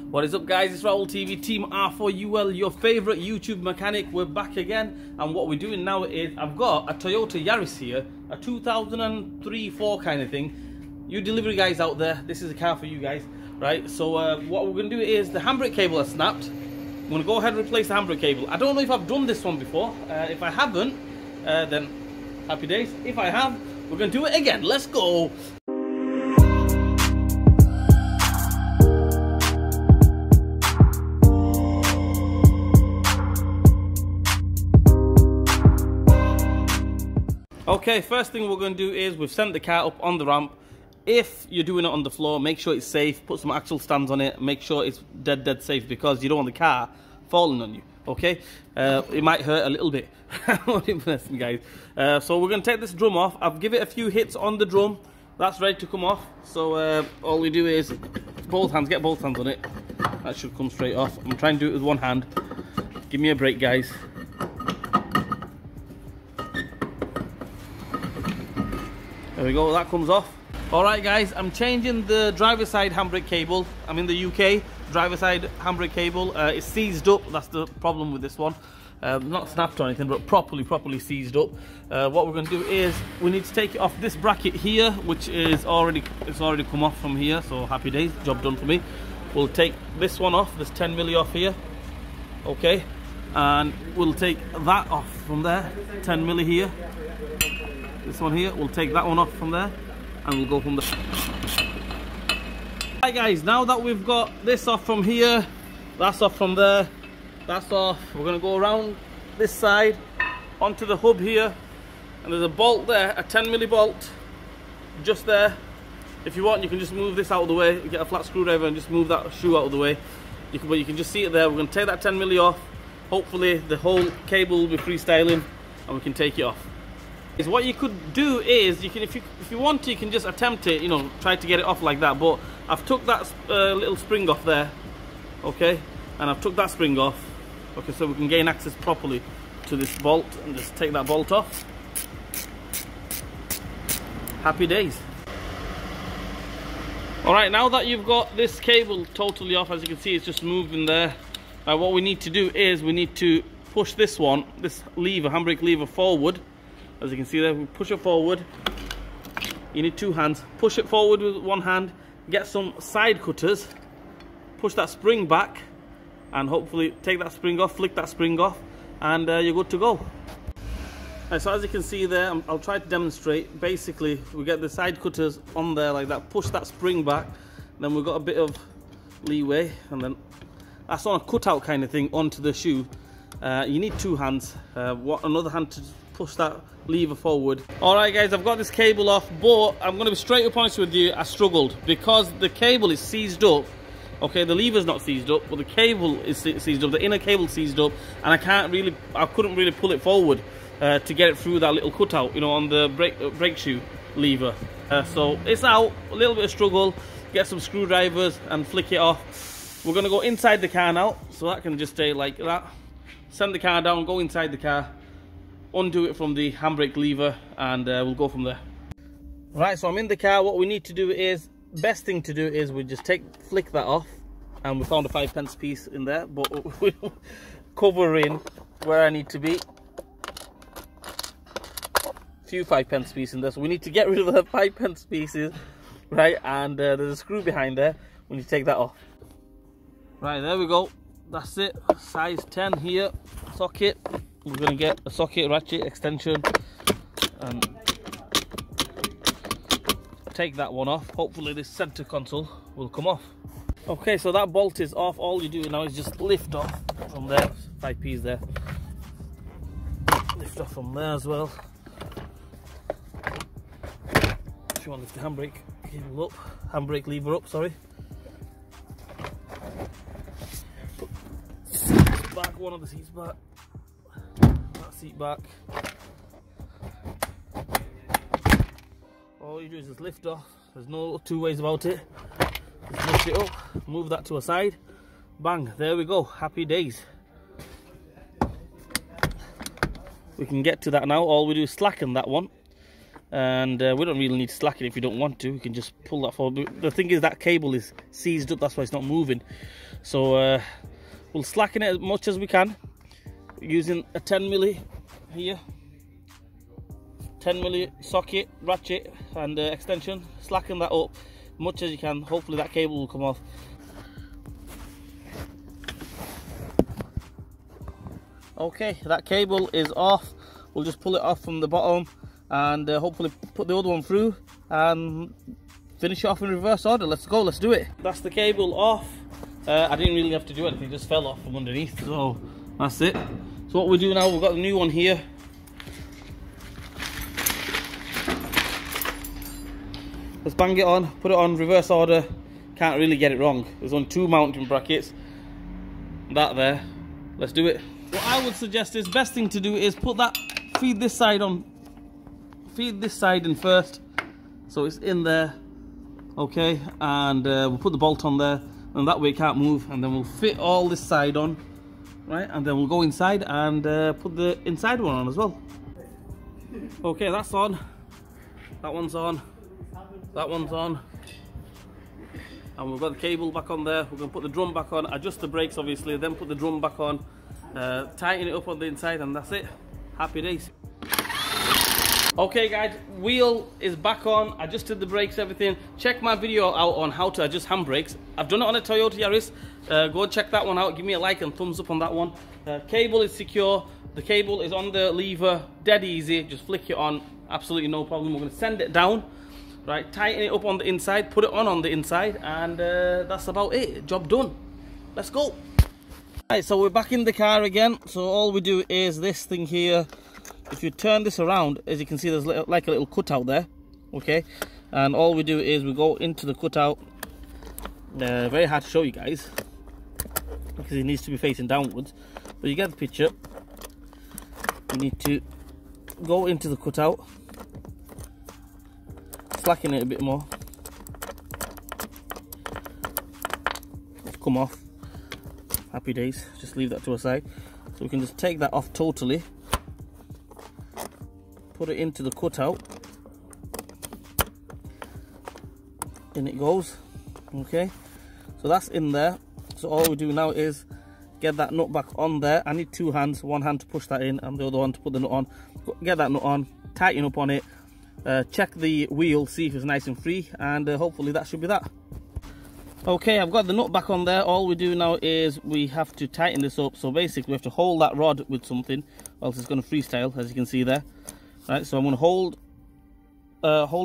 What is up, guys? It's Raul TV, Team R4UL, your favorite YouTube mechanic. We're back again, and what we're doing now is I've got a Toyota Yaris here, a 2003-4 kind of thing. You delivery guys out there, this is a car for you guys, right? So what we're going to do is the handbrake cable has snapped. I'm going to go ahead and replace the handbrake cable. I don't know if I've done this one before. If I haven't, then happy days. If I have, we're going to do it again. Let's go. Okay, first thing we're going to do is we've sent the car up on the ramp. If you're doing it on the floor, make sure it's safe. Put some axle stands on it. Make sure it's dead safe, because you don't want the car falling on you. Okay, it might hurt a little bit. Guys. So we're going to take this drum off. I've given it a few hits on the drum. That's ready to come off. So all we do is both hands. Get both hands on it. That should come straight off. I'm trying to do it with one hand. Give me a break, guys. There we go, that comes off. Alright guys, I'm changing the driver's side handbrake cable. I'm in the UK, driver's side handbrake cable. It's seized up, that's the problem with this one. Not snapped or anything, but properly seized up. What we're going to do is, we need to take it off this bracket here, which is already come off from here, so happy days, job done for me. We'll take this one off, this 10mm off here. Okay, and we'll take that off from there, 10mm here. This one here, we'll take that one off from there, and we'll go from there. Right guys, now that we've got this off from here, that's off from there, that's off, we're going to go around this side onto the hub here, and there's a bolt there, a 10mm bolt just there. If you want, you can just move this out of the way, get a flat screwdriver and just move that shoe out of the way. But you can just see it there. We're going to take that 10mm off. Hopefully the whole cable will be freestyling and we can take it off. What you could do is, you can, if you want to, you can just attempt it, you know, try to get it off like that. But I've took that little spring off there, okay, and I've took that spring off, okay, so we can gain access properly to this bolt, and just take that bolt off. Happy days. All right, now that you've got this cable totally off, as you can see, it's just moving there. Now what we need to do is we need to push this one, this lever, handbrake lever, forward. As you can see there, we push it forward. You need two hands. Push it forward with one hand. Get some side cutters. Push that spring back, and hopefully take that spring off, flick that spring off, and you're good to go. Right, so as you can see there, I'll try to demonstrate. Basically, we get the side cutters on there like that. Push that spring back. Then we've got a bit of leeway, and then that's on a cutout kind of thing onto the shoe. You need two hands. Another hand to push that lever forward. Alright guys, I've got this cable off, but I'm going to be straight up honest with you, I struggled because the cable is seized up. Okay, the lever's not seized up, but the cable is seized up, the inner cable seized up, and I couldn't really pull it forward to get it through that little cutout, you know, on the brake shoe lever. So it's out, a little bit of struggle, get some screwdrivers and flick it off. We're going to go inside the car now, so that can just stay like that. Send the car down, go inside the car, undo it from the handbrake lever, and we'll go from there. Right, so I'm in the car. What we need to do is, best thing to do is we just flick that off, and we found a 5p piece in there, but we'll cover in where I need to be. A few 5p pieces in there, so we need to get rid of the 5p pieces, right? And there's a screw behind there. We need to take that off. Right, there we go. That's it. Size 10 here. Socket. We're going to get a socket, ratchet, extension, and take that one off. Hopefully this center console will come off. Okay, so that bolt is off. All you do now is just lift off from there. 5p's there. Lift off from there as well. If you want to lift the handbrake cable up, handbrake lever up, sorry. Put seats back, one of the seats back. Seat back. All you do is just lift off. There's no two ways about it. Just lift it up, move that to a side, bang, there we go. Happy days. We can get to that now. All we do is slacken that one, and we don't really need to slacken it if you don't want to. You can just pull that forward. The thing is that cable is seized up, that's why it's not moving. So we'll slacken it as much as we can using a 10mm here, 10mm socket, ratchet and extension. Slacken that up as much as you can. Hopefully that cable will come off. Okay, that cable is off. We'll just pull it off from the bottom and hopefully put the other one through and finish it off in reverse order. Let's go, let's do it. That's the cable off. I didn't really have to do anything, it just fell off from underneath, so that's it. So what we do now, we've got the new one here. Let's bang it on, put it on reverse order. Can't really get it wrong. There's only 2 mounting brackets. That there. Let's do it. What I would suggest is, best thing to do is feed this side in first, so it's in there, okay, and we'll put the bolt on there, and that way it can't move, and then we'll fit all this side on, right, and then we'll go inside and put the inside one on as well. Okay, that's on, that one's on, that one's on, and we've got the cable back on there. We're going to put the drum back on, adjust the brakes obviously, then put the drum back on, tighten it up on the inside, and that's it. Happy days. Okay guys, wheel is back on, adjusted the brakes, everything. Check my video out on how to adjust handbrakes. I've done it on a Toyota Yaris. Go and check that one out. Give me a like and thumbs up on that one. Cable is secure. The cable is on the lever, dead easy. Just flick it on, absolutely no problem. We're going to send it down, right, tighten it up on the inside, put it on the inside, and that's about it. Job done. Let's go. Right, so we're back in the car again. So all we do is this thing here. If you turn this around, as you can see, there's like a little cutout there, okay, and all we do is we go into the cutout. Very hard to show you guys because it needs to be facing downwards, but you get the picture. You need to go into the cutout, slacken it a bit more. It's come off. Happy days. Just leave that to a side. So we can just take that off totally. Put it into the cutout. In it goes. Okay. So that's in there. So all we do now is get that nut back on there. I need 2 hands. 1 hand to push that in and the other one to put the nut on. Get that nut on. Tighten up on it. Check the wheel. See if it's nice and free. And hopefully that should be that. Okay, I've got the nut back on there. All we do now is we have to tighten this up. So basically we have to hold that rod with something, or else it's going to freestyle, as you can see there. Right, so I'm going to hold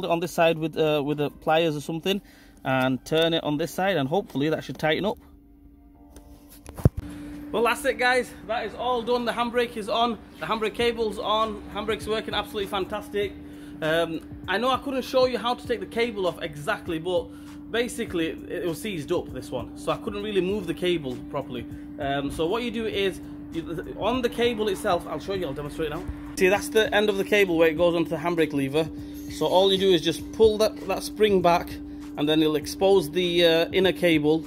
it on this side with the pliers or something, and turn it on this side, and hopefully that should tighten up. Well, that's it guys, that is all done. The handbrake is on, the handbrake cable's on, handbrake's working absolutely fantastic. I know I couldn't show you how to take the cable off exactly, but basically it was seized up, this one, so I couldn't really move the cable properly. So what you do is, on the cable itself, I'll show you, I'll demonstrate now. See, that's the end of the cable where it goes onto the handbrake lever. So all you do is just pull that spring back, and then it'll expose the inner cable.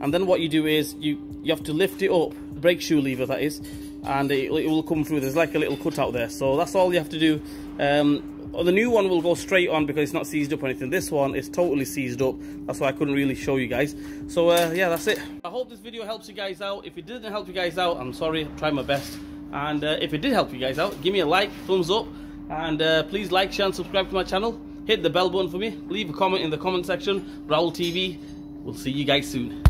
And then what you do is you have to lift it up, the brake shoe lever that is, and it will come through. There's like a little cutout there. So that's all you have to do. The new one will go straight on because it's not seized up or anything. This one is totally seized up. That's why I couldn't really show you guys. So yeah, that's it. I hope this video helps you guys out. If it didn't help you guys out, I'm sorry. I'll try my best. And if it did help you guys out, give me a like, thumbs up, and please like, share and subscribe to my channel. Hit the bell button for me. Leave a comment in the comment section. Raul TV. We'll see you guys soon.